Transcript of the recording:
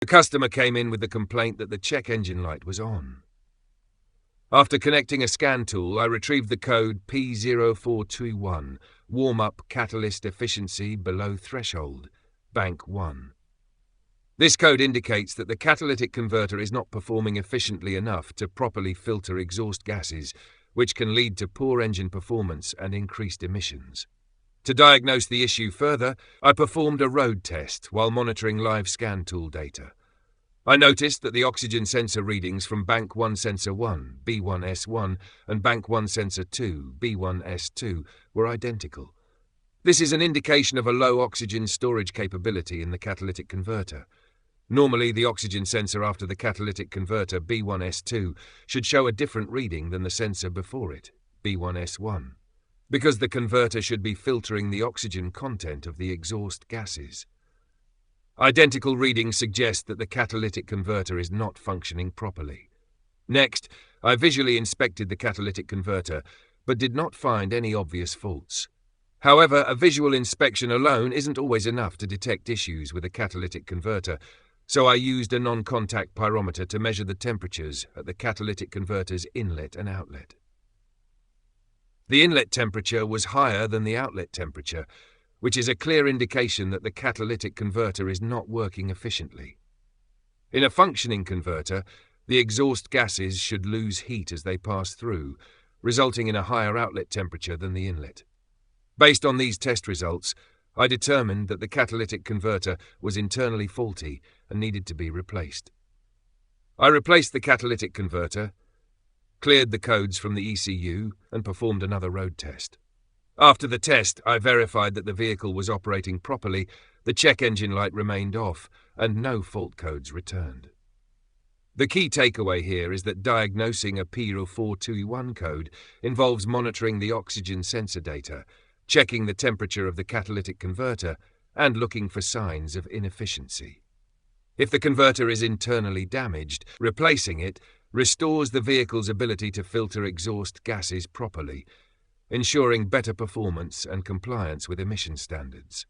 customer came in with the complaint that the check engine light was on. After connecting a scan tool, I retrieved the code P0421, warm-up catalyst efficiency below threshold, bank 1. This code indicates that the catalytic converter is not performing efficiently enough to properly filter exhaust gases, which can lead to poor engine performance and increased emissions. To diagnose the issue further, I performed a road test while monitoring live scan tool data. I noticed that the oxygen sensor readings from Bank 1 Sensor 1, B1S1, and Bank 1 Sensor 2, B1S2, were identical. This is an indication of a low oxygen storage capability in the catalytic converter. Normally, the oxygen sensor after the catalytic converter, B1S2, should show a different reading than the sensor before it, B1S1, because the converter should be filtering the oxygen content of the exhaust gases. Identical readings suggest that the catalytic converter is not functioning properly. Next, I visually inspected the catalytic converter, but did not find any obvious faults. However, a visual inspection alone isn't always enough to detect issues with a catalytic converter, so I used a non-contact pyrometer to measure the temperatures at the catalytic converter's inlet and outlet. The inlet temperature was higher than the outlet temperature, which is a clear indication that the catalytic converter is not working efficiently. In a functioning converter, the exhaust gases should lose heat as they pass through, resulting in a higher outlet temperature than the inlet. Based on these test results, I determined that the catalytic converter was internally faulty and needed to be replaced. I replaced the catalytic converter, cleared the codes from the ECU, and performed another road test. After the test, I verified that the vehicle was operating properly, the check engine light remained off, and no fault codes returned. The key takeaway here is that diagnosing a P0421 code involves monitoring the oxygen sensor data, checking the temperature of the catalytic converter, and looking for signs of inefficiency. If the converter is internally damaged, replacing it restores the vehicle's ability to filter exhaust gases properly, ensuring better performance and compliance with emission standards.